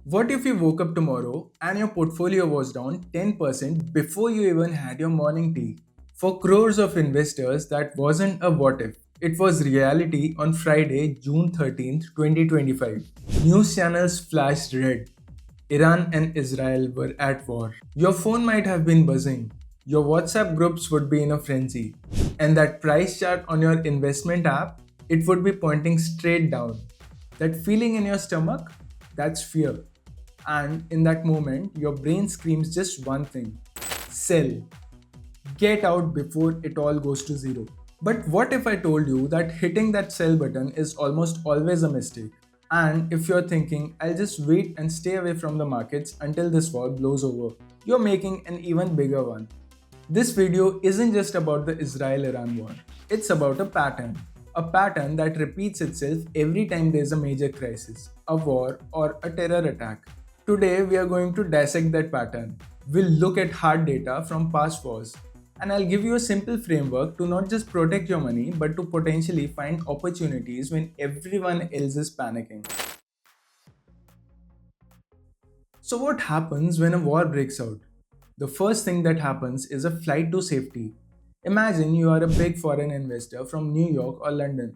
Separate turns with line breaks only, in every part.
What if you woke up tomorrow and your portfolio was down 10% before you even had your morning tea? For crores of investors, that wasn't a what if. It was reality on Friday, June 13th, 2025. News channels flashed red. Iran and Israel were at war. Your phone might have been buzzing. Your WhatsApp groups would be in a frenzy. And that price chart on your investment app, it would be pointing straight down. That feeling in your stomach, that's fear. And in that moment, your brain screams just one thing: sell. Get out before it all goes to zero. But what if I told you that hitting that sell button is almost always a mistake? And if you're thinking, I'll just wait and stay away from the markets until this war blows over, you're making an even bigger one. This video isn't just about the Israel Iran war, it's about a pattern. A pattern that repeats itself every time there's a major crisis, a war, or a terror attack. Today, we are going to dissect that pattern. We'll look at hard data from past wars, and I'll give you a simple framework to not just protect your money but to potentially find opportunities when everyone else is panicking. So, what happens when a war breaks out? The first thing that happens is a flight to safety. Imagine you are a big foreign investor from New York or London.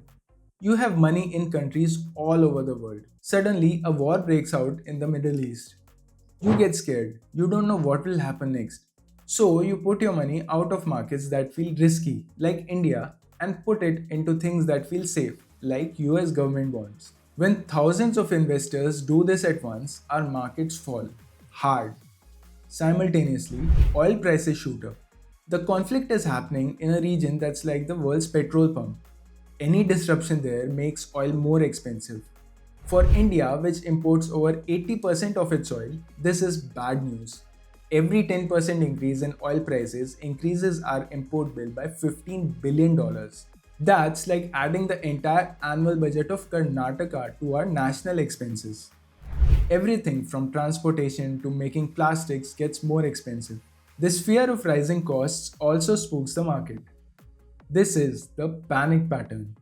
You have money in countries all over the world. Suddenly, a war breaks out in the Middle East. You get scared. You don't know what will happen next. So, you put your money out of markets that feel risky, like India, and put it into things that feel safe, like US government bonds. When thousands of investors do this at once, our markets fall hard. Simultaneously, oil prices shoot up. The conflict is happening in a region that's like the world's petrol pump. Any disruption there makes oil more expensive. For India, which imports over 80% of its oil, this is bad news. Every 10% increase in oil prices increases our import bill by $15 billion. That's like adding the entire annual budget of Karnataka to our national expenses. Everything from transportation to making plastics gets more expensive. This fear of rising costs also spooks the market. This is the panic pattern: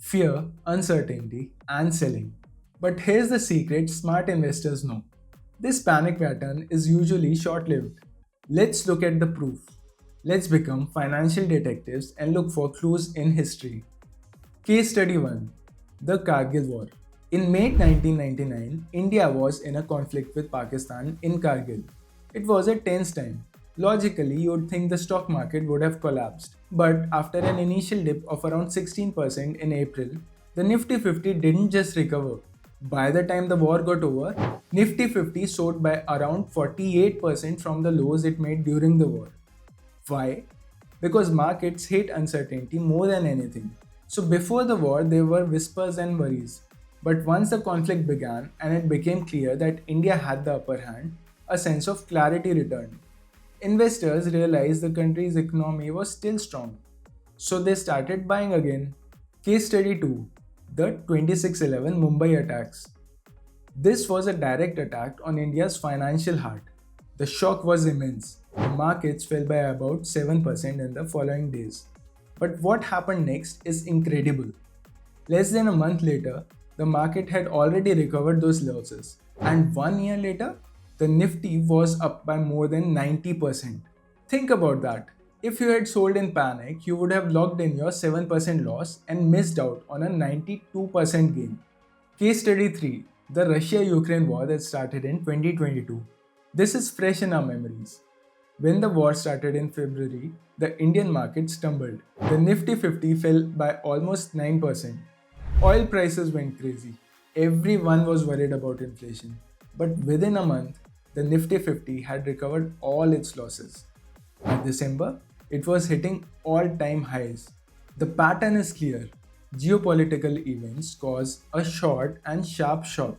fear, uncertainty, and selling. But here's the secret smart investors know: this panic pattern is usually short lived. Let's look at the proof. Let's become financial detectives and look for clues in history. Case study 1: The Kargil War. In May 1999, India was in a conflict with Pakistan in Kargil. It was a tense time. Logically, you'd think the stock market would have collapsed. But after an initial dip of around 16% in April, the Nifty 50 didn't just recover. By the time the war got over, Nifty 50 soared by around 48% from the lows it made during the war. Why? Because markets hate uncertainty more than anything. So before the war, there were whispers and worries. But once the conflict began and it became clear that India had the upper hand, a sense of clarity returned. Investors realized the country's economy was still strong. So they started buying again. Case study 2: The 2611 Mumbai Attacks. This was a direct attack on India's financial heart. The shock was immense. The markets fell by about 7% in the following days. But what happened next is incredible. Less than a month later, the market had already recovered those losses. And 1 year later, the Nifty was up by more than 90%. Think about that. If you had sold in panic, you would have locked in your 7% loss and missed out on a 92% gain. Case study 3: The Russia Ukraine war that started in 2022. This is fresh in our memories. When the war started in February, the Indian market stumbled. The Nifty 50 fell by almost 9%. Oil prices went crazy. Everyone was worried about inflation. But within a month, the Nifty 50 had recovered all its losses. By December, it was hitting all-time highs. The pattern is clear. Geopolitical events cause a short and sharp shock,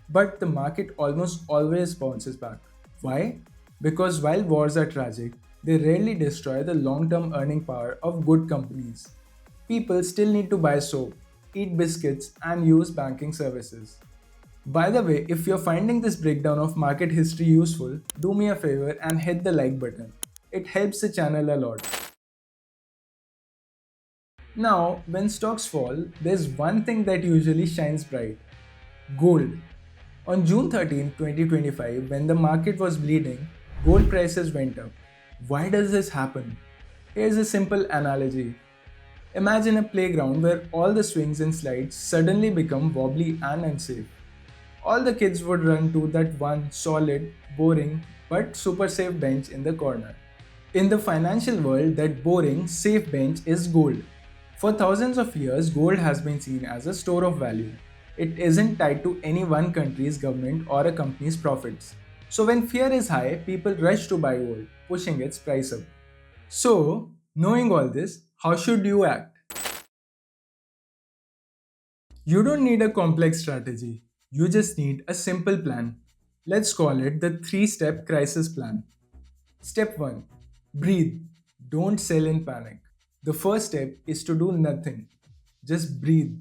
but the market almost always bounces back. Why? Because while wars are tragic, they rarely destroy the long-term earning power of good companies. People still need to buy soap, eat biscuits, and use banking services. By the way, if you're finding this breakdown of market history useful, do me a favor and hit the like button. It helps the channel a lot. Now, when stocks fall, there's one thing that usually shines bright: gold. On June 13, 2025, when the market was bleeding, gold prices went up. Why does this happen? Here's a simple analogy. Imagine a playground where all the swings and slides suddenly become wobbly and unsafe. All the kids would run to that one solid, boring, but super safe bench in the corner. In the financial world, that boring, safe bench is gold. For thousands of years, gold has been seen as a store of value. It isn't tied to any one country's government or a company's profits. So when fear is high, people rush to buy gold, pushing its price up. So, knowing all this, how should you act? You don't need a complex strategy. You just need a simple plan. Let's call it the 3 step crisis plan. Step 1. Breathe. Don't sell in panic. The first step is to do nothing. Just breathe.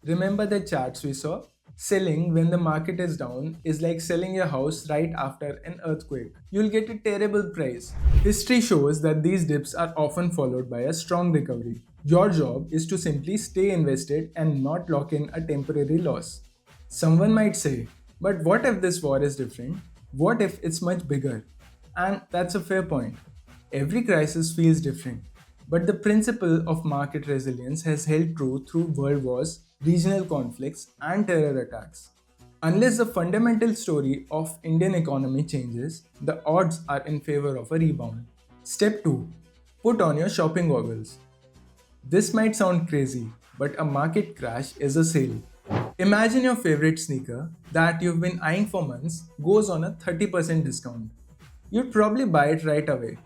Remember the charts we saw? Selling when the market is down is like selling your house right after an earthquake. You'll get a terrible price. History shows that these dips are often followed by a strong recovery. Your job is to simply stay invested and not lock in a temporary loss. Someone might say, but what if this war is different? What if it's much bigger? And that's a fair point. Every crisis feels different, but the principle of market resilience has held true through world wars, regional conflicts, and terror attacks. Unless the fundamental story of Indian economy changes, the odds are in favor of a rebound. Step 2. Put on your shopping goggles. This might sound crazy, but a market crash is a sale. Imagine your favorite sneaker that you've been eyeing for months goes on a 30% discount. You'd probably buy it right away.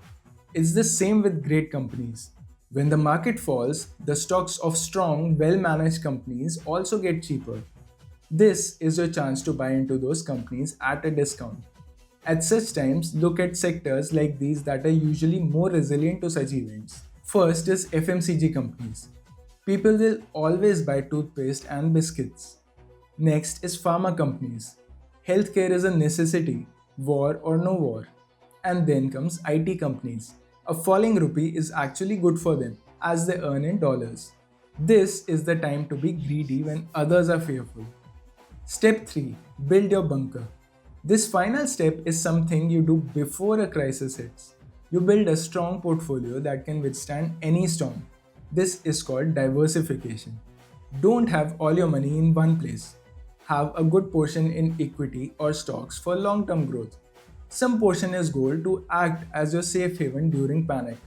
It's the same with great companies. When the market falls, the stocks of strong, well managed companies also get cheaper. This is your chance to buy into those companies at a discount. At such times, look at sectors like these that are usually more resilient to such events. First is FMCG companies. People will always buy toothpaste and biscuits. Next is pharma companies. Healthcare is a necessity, war or no war. And then comes IT companies. A falling rupee is actually good for them as they earn in dollars. This is the time to be greedy when others are fearful. Step 3. Build your bunker. This final step is something you do before a crisis hits. You build a strong portfolio that can withstand any storm. This is called diversification. Don't have all your money in one place. Have a good portion in equity or stocks for long term growth. Some portion is gold to act as your safe haven during panic.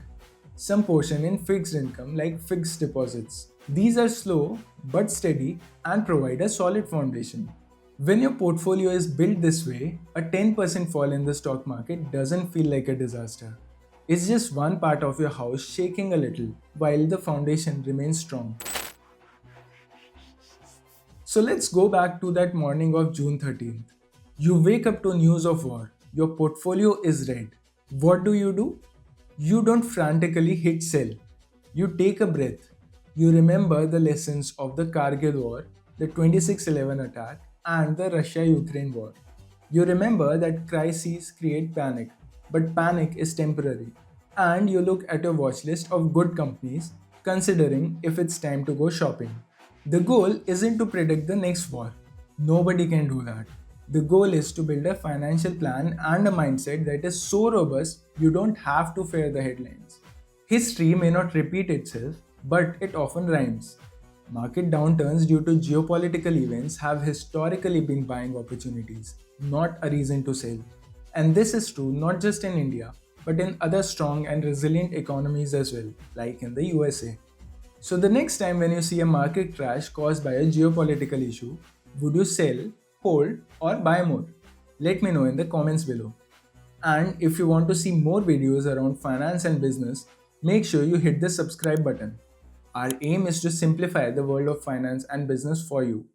Some portion in fixed income like fixed deposits. These are slow but steady and provide a solid foundation. When your portfolio is built this way, a 10% fall in the stock market doesn't feel like a disaster. It's just one part of your house shaking a little while the foundation remains strong. So let's go back to that morning of June 13th. You wake up to news of war. Your portfolio is red. What do? You don't frantically hit sell. You take a breath. You remember the lessons of the Kargil War, the 26/11 attack, and the Russia-Ukraine war. You remember that crises create panic, but panic is temporary. And you look at your watch list of good companies, considering if it's time to go shopping. The goal isn't to predict the next war. Nobody can do that. The goal is to build a financial plan and a mindset that is so robust you don't have to fear the headlines. History may not repeat itself, but it often rhymes. Market downturns due to geopolitical events have historically been buying opportunities, not a reason to sell. And this is true not just in India, but in other strong and resilient economies as well, like in the USA. So, the next time when you see a market crash caused by a geopolitical issue, would you sell, hold, or buy more? Let me know in the comments below. And if you want to see more videos around finance and business, make sure you hit the subscribe button. Our aim is to simplify the world of finance and business for you.